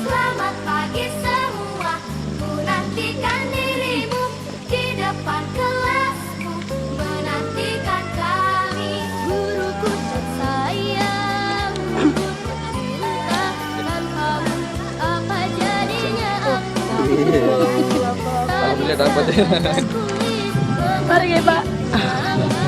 Selamat pagi semua, ku nantikan dirimu di depan kelasku, menantikan kami. Guruku tersayang, guruku cinta, dengan kamu apa jadinya aku? Alhamdulillah dapat. Tulis Mari ya, Pak. mengenang